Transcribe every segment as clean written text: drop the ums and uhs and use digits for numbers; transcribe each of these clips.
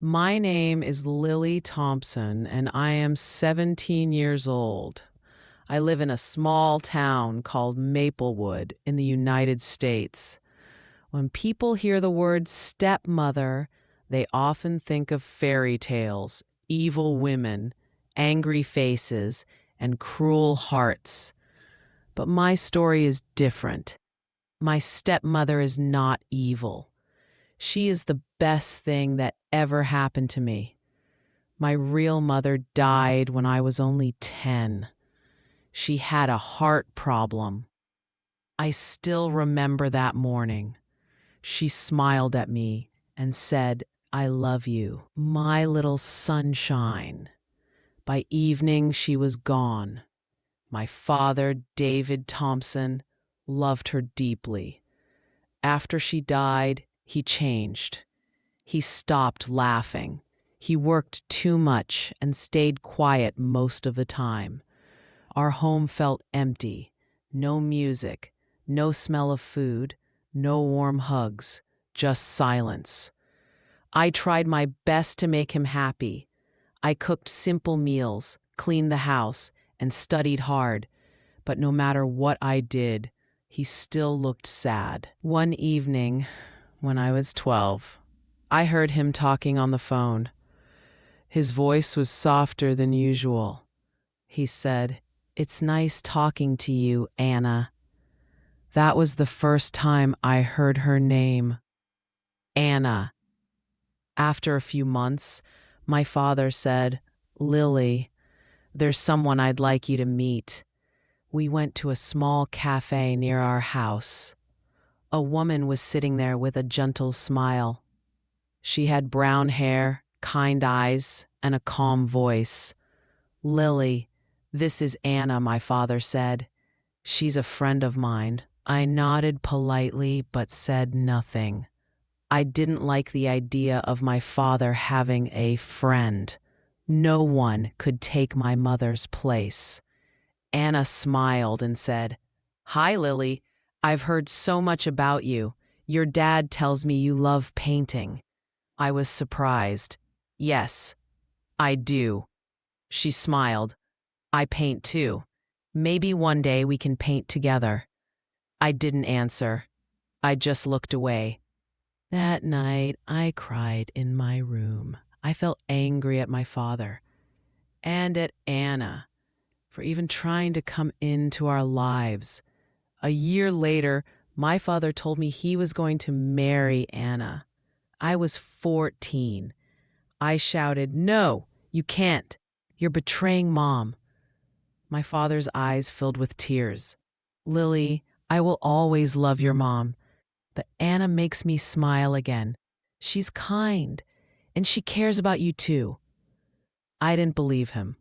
My name is Lily Thompson, and I am 17 years old. I live in a small town called Maplewood in the United States. When people hear the word stepmother, they often think of fairy tales, evil women, angry faces, and cruel hearts. But my story is different. My stepmother is not evil. She is the best thing that ever happened to me. My real mother died when I was only 10. She had a heart problem. I still remember that morning. She smiled at me and said, "I love you, my little sunshine." By evening, she was gone. My father, David Thompson, loved her deeply. After she died, he changed. He stopped laughing. He worked too much and stayed quiet most of the time. Our home felt empty. No music, no smell of food, no warm hugs, just silence. I tried my best to make him happy. I cooked simple meals, cleaned the house, and studied hard. But no matter what I did, he still looked sad. One evening, when I was 12, I heard him talking on the phone. His voice was softer than usual. He said, "It's nice talking to you, Anna." That was the first time I heard her name, Anna. After a few months, my father said, "Lily, there's someone I'd like you to meet." We went to a small cafe near our house. A woman was sitting there with a gentle smile. She had brown hair, kind eyes, and a calm voice. "Lily, this is Anna," my father said. "She's a friend of mine." I nodded politely but said nothing. I didn't like the idea of my father having a friend. No one could take my mother's place. Anna smiled and said, "Hi, Lily. I've heard so much about you. Your dad tells me you love painting." I was surprised. "Yes, I do." She smiled. "I paint too. Maybe one day we can paint together." I didn't answer. I just looked away. That night, I cried in my room. I felt angry at my father and at Anna for even trying to come into our lives. A year later, my father told me he was going to marry Anna. I was 14. I shouted, "No, you can't. You're betraying Mom." My father's eyes filled with tears. "Lily, I will always love your mom, but Anna makes me smile again. She's kind, and she cares about you too." I didn't believe him.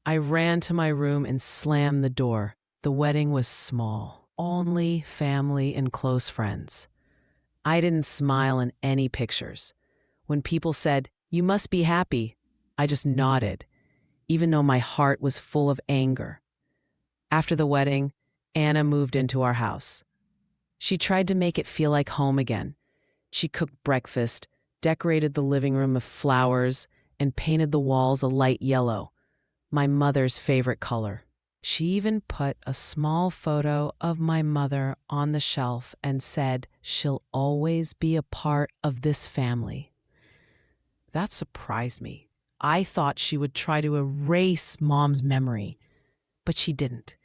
I ran to my room and slammed the door. The wedding was small, only family and close friends. I didn't smile in any pictures. When people said, "You must be happy," I just nodded, even though my heart was full of anger. After the wedding, Anna moved into our house. She tried to make it feel like home again. She cooked breakfast, decorated the living room with flowers, and painted the walls a light yellow, my mother's favorite color. She even put a small photo of my mother on the shelf and said, "She'll always be a part of this family." That surprised me. I thought she would try to erase Mom's memory, but she didn't.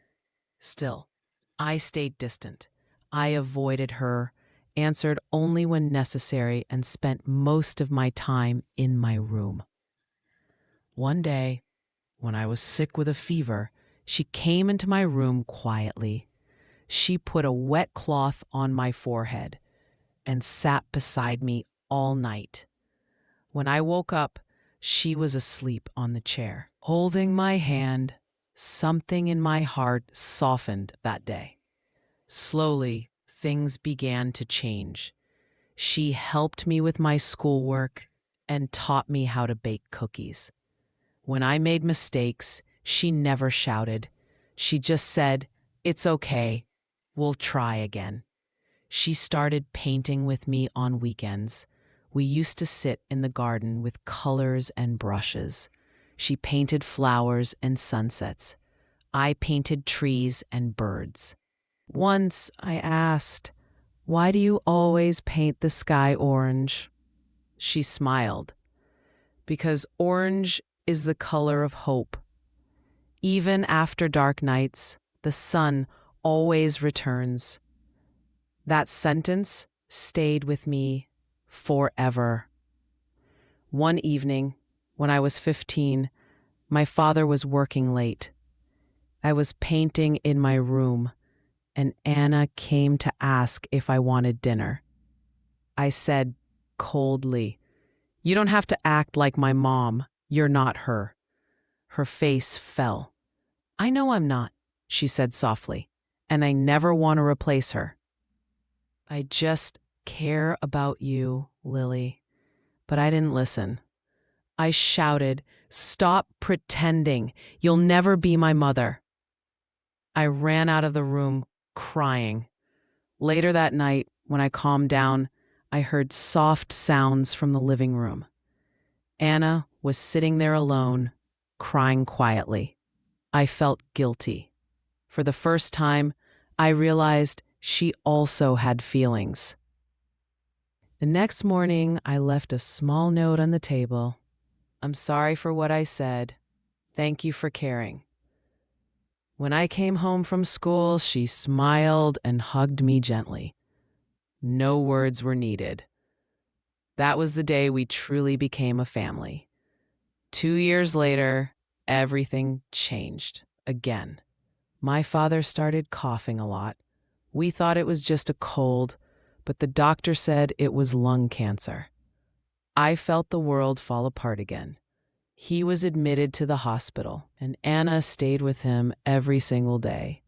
Still, I stayed distant. I avoided her, answered only when necessary, and spent most of my time in my room. One day, when I was sick with a fever, she came into my room quietly. She put a wet cloth on my forehead and sat beside me all night. When I woke up, she was asleep on the chair. Holding my hand, something in my heart softened that day. Slowly, things began to change. She helped me with my schoolwork and taught me how to bake cookies. When I made mistakes, she never shouted. She just said, "It's okay. We'll try again." She started painting with me on weekends. We used to sit in the garden with colors and brushes. She painted flowers and sunsets. I painted trees and birds. Once I asked, "Why do you always paint the sky orange?" She smiled. "Because orange is the color of hope. Even after dark nights, the sun always returns." That sentence stayed with me forever. One evening, when I was 15, my father was working late. I was painting in my room, and Anna came to ask if I wanted dinner. I said coldly, "You don't have to act like my mom. You're not her." Her face fell. "I know I'm not," she said softly, "and I never want to replace her. I just care about you, Lily." But I didn't listen. I shouted, "Stop pretending. You'll never be my mother." I ran out of the room, crying. Later that night, when I calmed down, I heard soft sounds from the living room. Anna was sitting there alone, crying quietly. I felt guilty. For the first time, I realized she also had feelings. The next morning, I left a small note on the table. "I'm sorry for what I said. Thank you for caring." When I came home from school, she smiled and hugged me gently. No words were needed. That was the day we truly became a family. 2 years later, everything changed again. My father started coughing a lot. We thought it was just a cold, but the doctor said it was lung cancer. I felt the world fall apart again. He was admitted to the hospital, and Anna stayed with him every single day.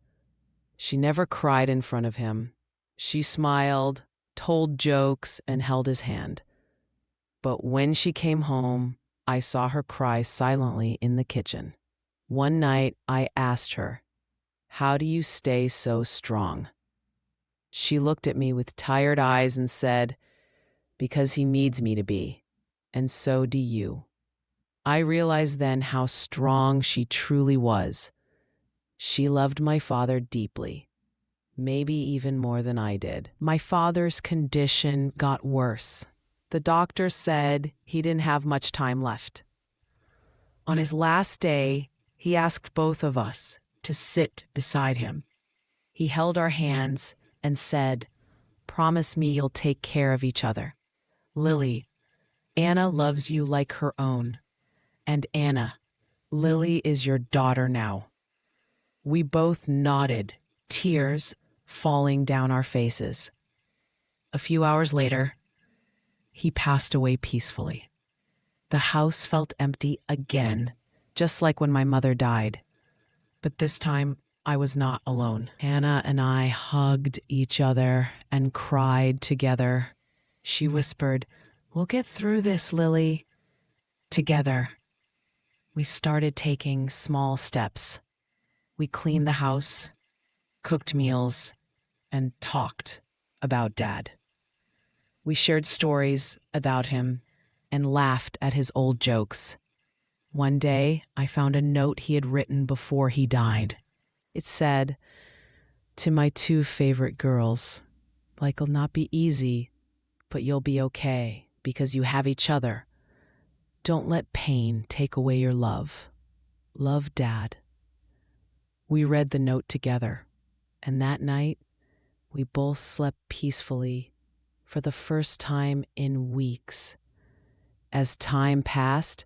She never cried in front of him. She smiled, told jokes, and held his hand. But when she came home, I saw her cry silently in the kitchen. One night, I asked her, "How do you stay so strong?" She looked at me with tired eyes and said, "Because he needs me to be, and so do you." I realized then how strong she truly was. She loved my father deeply, maybe even more than I did. My father's condition got worse. The doctor said he didn't have much time left. On his last day, he asked both of us to sit beside him. He held our hands and said, "Promise me you'll take care of each other. Lily, Anna loves you like her own. And Anna, Lily is your daughter now." We both nodded, tears falling down our faces. A few hours later, he passed away peacefully. The house felt empty again, just like when my mother died. But this time, I was not alone. Anna and I hugged each other and cried together. She whispered, "We'll get through this, Lily." Together, we started taking small steps. We cleaned the house, cooked meals, and talked about Dad. We shared stories about him and laughed at his old jokes. One day, I found a note he had written before he died. It said, "To my two favorite girls, like'll not be easy, but you'll be okay because you have each other. Don't let pain take away your love. Love, Dad." We read the note together, and that night, we both slept peacefully for the first time in weeks. As time passed,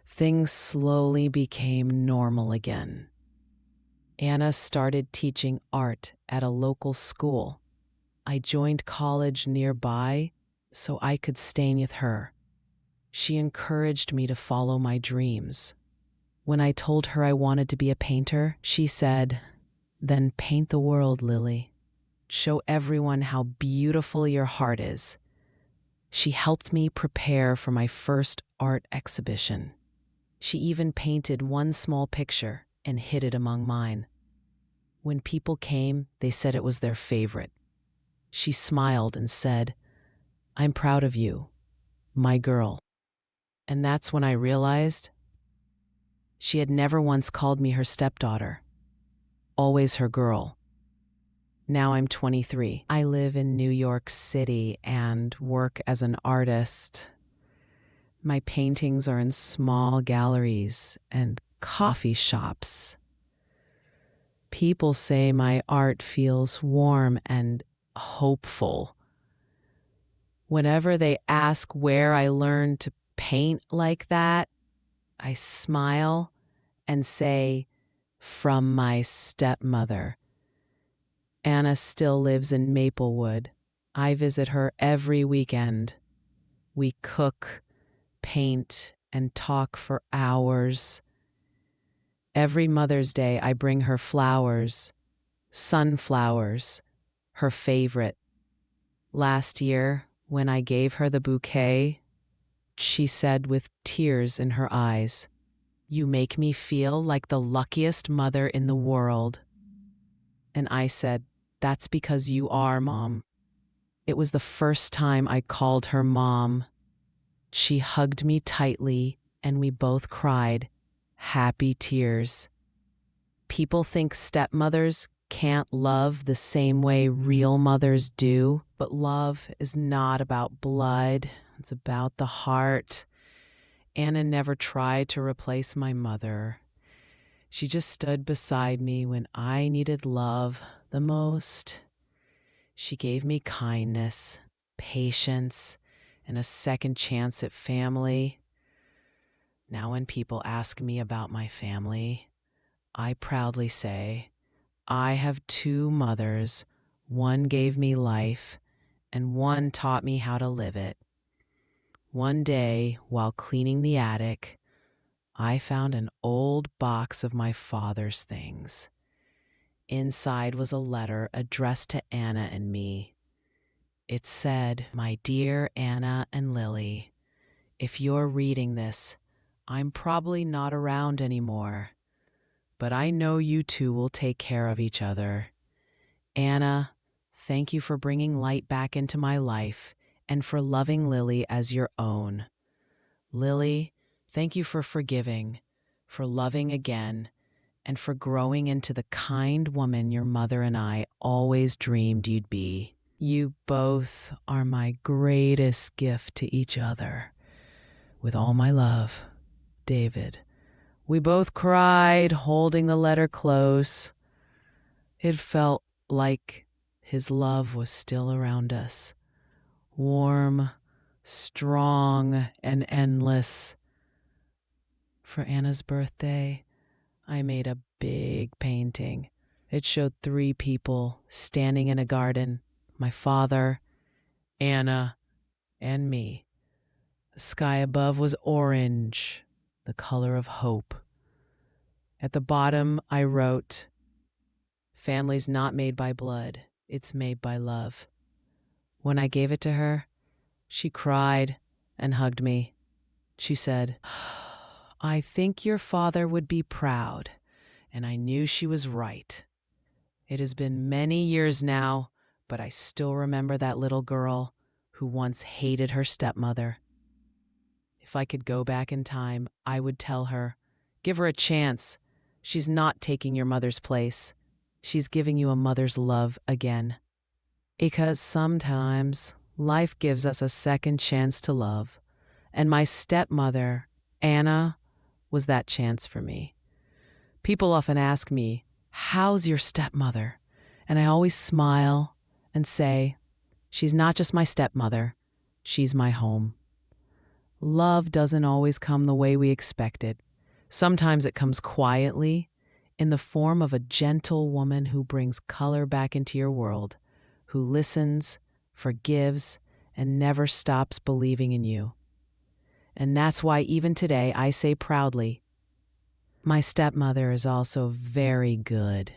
things slowly became normal again. Anna started teaching art at a local school. I joined college nearby so I could stay with her. She encouraged me to follow my dreams. When I told her I wanted to be a painter, she said, "Then paint the world, Lily. Show everyone how beautiful your heart is." She helped me prepare for my first art exhibition. She even painted one small picture and hid it among mine. When people came, they said it was their favorite. She smiled and said, "I'm proud of you. my girl. And that's when I realized she had never once called me her stepdaughter, always her girl. Now I'm 23. I live in New York City and work as an artist. My paintings are in small galleries and coffee shops. People say my art feels warm and hopeful. Whenever they ask where I learned to paint like that, I smile and say, from my stepmother. Anna still lives in Maplewood. I visit her every weekend. We cook, paint, and talk for hours. Every Mother's Day, I bring her flowers, sunflowers, her favorite. Last year, when I gave her the bouquet, she said with tears in her eyes, "You make me feel like the luckiest mother in the world." And I said, "That's because you are, Mom." It was the first time I called her Mom. She hugged me tightly, and we both cried, happy tears. People think stepmothers can't love the same way real mothers do, but love is not about blood. It's about the heart. Anna never tried to replace my mother. She just stood beside me when I needed love the most. She gave me kindness, patience, and a second chance at family. Now, when people ask me about my family, I proudly say, I have two mothers. One gave me life, and one taught me how to live it. One day, while cleaning the attic, I found an old box of my father's things. Inside was a letter addressed to Anna and me. It said, "My dear Anna and Lily, if you're reading this, I'm probably not around anymore, but I know you two will take care of each other. Anna, thank you for bringing light back into my life and for loving Lily as your own. Lily, thank you for forgiving, for loving again, and for growing into the kind woman your mother and I always dreamed you'd be. You both are my greatest gift to each other. With all my love, David." We both cried, holding the letter close. It felt like his love was still around us, warm, strong, and endless. For Anna's birthday, I made a big painting. It showed 3 people standing in a garden: my father, Anna, and me. The sky above was orange, the color of hope. At the bottom, I wrote, "Family's not made by blood, it's made by love." When I gave it to her, she cried and hugged me. She said, "I think your father would be proud," and I knew she was right. It has been many years now, but I still remember that little girl who once hated her stepmother. If I could go back in time, I would tell her, give her a chance. She's not taking your mother's place. She's giving you a mother's love again. Because sometimes life gives us a second chance to love, and my stepmother, Anna, was that chance for me. People often ask me, "How's your stepmother?" And I always smile and say, "She's not just my stepmother, she's my home." Love doesn't always come the way we expect it. Sometimes it comes quietly, in the form of a gentle woman who brings color back into your world, who listens, forgives, and never stops believing in you. And that's why even today I say proudly, my stepmother is also very good.